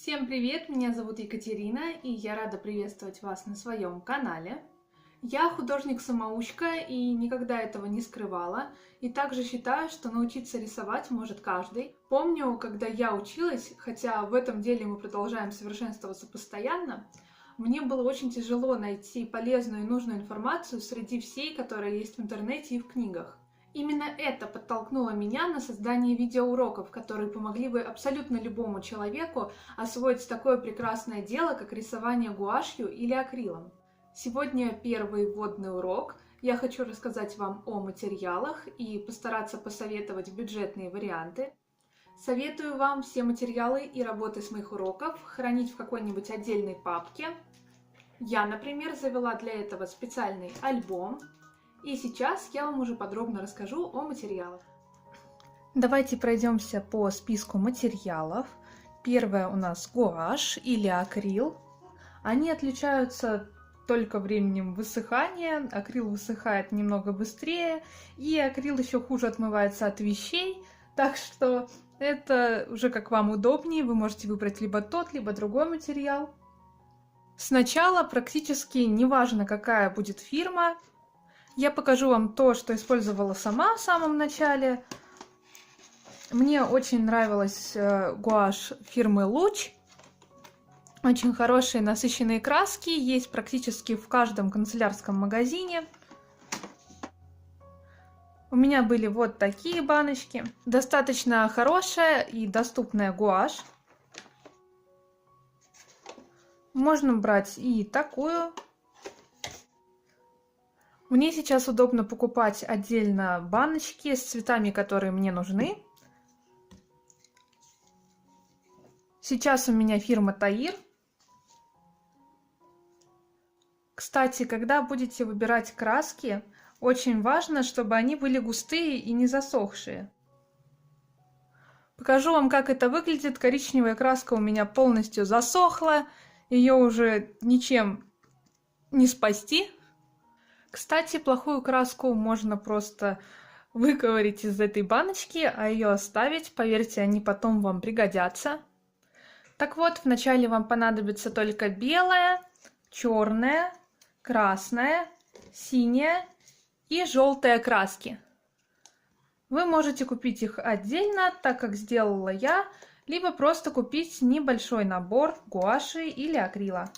Всем привет! Меня зовут Екатерина, и я рада приветствовать вас на своем канале. Я художник-самоучка и никогда этого не скрывала, и также считаю, что научиться рисовать может каждый. Помню, когда я училась, хотя в этом деле мы продолжаем совершенствоваться постоянно, мне было очень тяжело найти полезную и нужную информацию среди всей, которая есть в интернете и в книгах. Именно это подтолкнуло меня на создание видеоуроков, которые помогли бы абсолютно любому человеку освоить такое прекрасное дело, как рисование гуашью или акрилом. Сегодня первый вводный урок. Я хочу рассказать вам о материалах и постараться посоветовать бюджетные варианты. Советую вам все материалы и работы с моих уроков хранить в какой-нибудь отдельной папке. Я, например, завела для этого специальный альбом. И сейчас я вам уже подробно расскажу о материалах. Давайте пройдемся по списку материалов. Первое у нас гуашь или акрил. Они отличаются только временем высыхания. Акрил высыхает немного быстрее, и акрил еще хуже отмывается от вещей. Так что это уже как вам удобнее. Вы можете выбрать либо тот, либо другой материал. Сначала практически неважно, какая будет фирма. Я покажу вам то, что использовала сама в самом начале. Мне очень нравилась гуашь фирмы Луч. Очень хорошие насыщенные краски, есть практически в каждом канцелярском магазине. У меня были вот такие баночки. Достаточно хорошая и доступная гуашь. Можно брать и такую. Мне сейчас удобно покупать отдельно баночки с цветами, которые мне нужны. Сейчас у меня фирма Таир. Кстати, когда будете выбирать краски, очень важно, чтобы они были густые и не засохшие. Покажу вам, как это выглядит. Коричневая краска у меня полностью засохла. Ее уже ничем не спасти. Кстати, плохую краску можно просто выковырять из этой баночки, а ее оставить. Поверьте, они потом вам пригодятся. Так вот, вначале вам понадобится только белая, черная, красная, синяя и желтая краски. Вы можете купить их отдельно, так как сделала я, либо просто купить небольшой набор гуаши или акрила.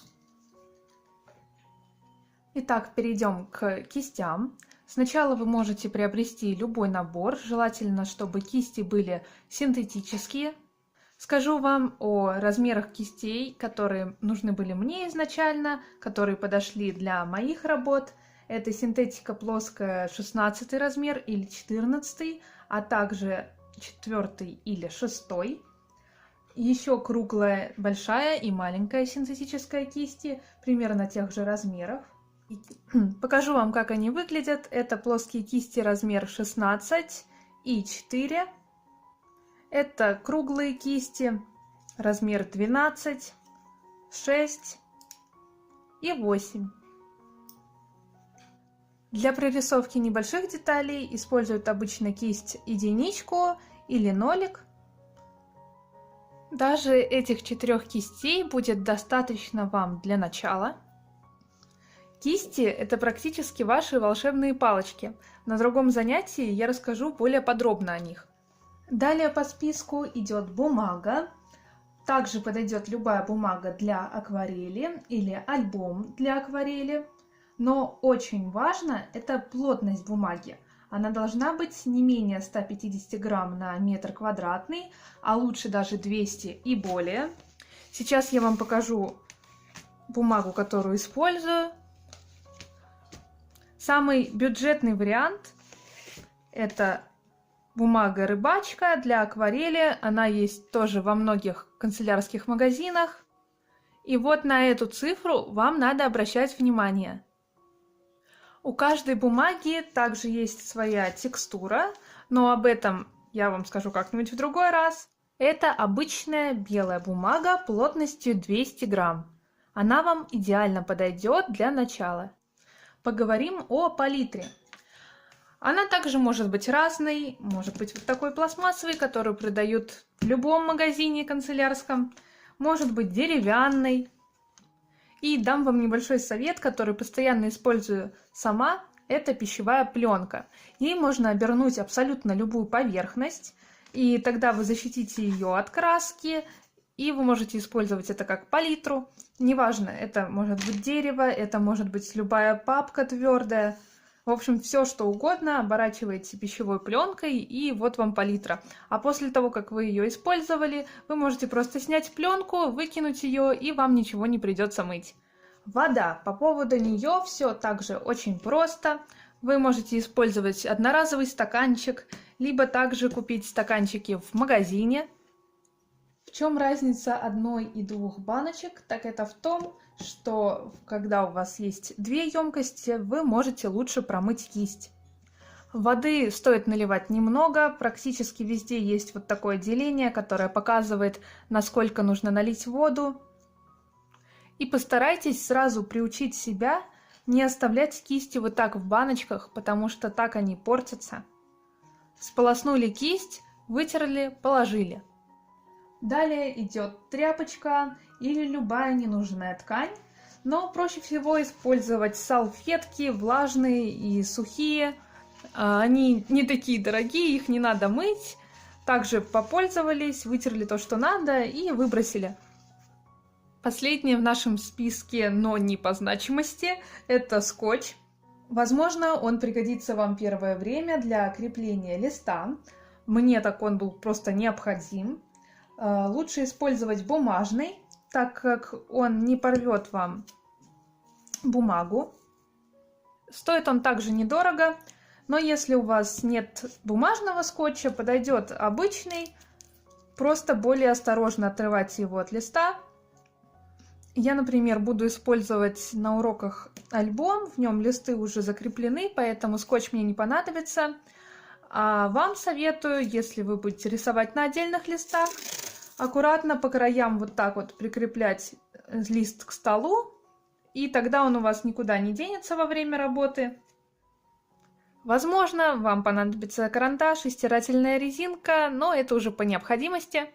Итак, перейдем к кистям. Сначала вы можете приобрести любой набор, желательно, чтобы кисти были синтетические. Скажу вам о размерах кистей, которые нужны были мне изначально, которые подошли для моих работ. Это синтетика плоская 16 размер или 14, а также 4 или 6. Еще круглая, большая и маленькая синтетическая кисти, примерно тех же размеров. Покажу вам, как они выглядят. Это плоские кисти размер 16 и 4. Это круглые кисти размер 12, 6 и 8. Для прорисовки небольших деталей используют обычно кисть единичку или нолик. Даже этих 4 кистей будет достаточно вам для начала. Кисти – это практически ваши волшебные палочки. На другом занятии я расскажу более подробно о них. Далее по списку идет бумага. Также подойдет любая бумага для акварели или альбом для акварели. Но очень важно – это плотность бумаги. Она должна быть не менее 150 грамм на метр квадратный, а лучше даже 200 и более. Сейчас я вам покажу бумагу, которую использую. Самый бюджетный вариант – это бумага рыбачка для акварели. Она есть тоже во многих канцелярских магазинах. И вот на эту цифру вам надо обращать внимание. У каждой бумаги также есть своя текстура, но об этом я вам скажу как-нибудь в другой раз. Это обычная белая бумага плотностью 200 грамм. Она вам идеально подойдет для начала. Поговорим о палитре. Она также может быть разной, может быть вот такой пластмассовой, которую продают в любом магазине канцелярском. может быть деревянной. И дам вам небольшой совет, который постоянно использую сама. Это пищевая пленка. Ей можно обернуть абсолютно любую поверхность, и тогда вы защитите ее от краски, и вы можете использовать это как палитру. Неважно, это может быть дерево, это может быть любая папка твердая. В общем, все что угодно оборачиваете пищевой пленкой, и вот вам палитра. А после того, как вы ее использовали, вы можете просто снять пленку, выкинуть ее, и вам ничего не придется мыть. Вода. По поводу нее все также очень просто. Вы можете использовать одноразовый стаканчик, либо также купить стаканчики в магазине. В чем разница одной и двух баночек? Так это в том, что когда у вас есть две емкости, вы можете лучше промыть кисть. Воды стоит наливать немного, практически везде есть вот такое деление, которое показывает, насколько нужно налить воду. И постарайтесь сразу приучить себя не оставлять кисти вот так в баночках, потому что так они портятся. Сполоснули кисть, вытерли, положили. Далее идет тряпочка или любая ненужная ткань, но проще всего использовать салфетки влажные и сухие. Они не такие дорогие, их не надо мыть. Также попользовались, вытерли то, что надо, и выбросили. Последнее в нашем списке, но не по значимости, это скотч. Возможно, он пригодится вам первое время для крепления листа. Мне так он был просто необходим. Лучше использовать бумажный, так как он не порвет вам бумагу. Стоит он также недорого, но если у вас нет бумажного скотча, подойдет обычный. Просто более осторожно отрывайте его от листа. Я, например, буду использовать на уроках альбом, в нем листы уже закреплены, поэтому скотч мне не понадобится. А вам советую, если вы будете рисовать на отдельных листах, аккуратно по краям вот так вот прикреплять лист к столу, и тогда он у вас никуда не денется во время работы. Возможно, вам понадобится карандаш и стирательная резинка, но это уже по необходимости.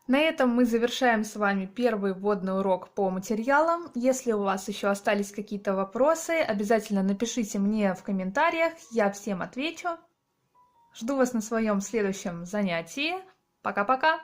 На этом мы завершаем с вами первый вводный урок по материалам. Если у вас еще остались какие-то вопросы, обязательно напишите мне в комментариях, я всем отвечу. Жду вас на своем следующем занятии. Пока-пока!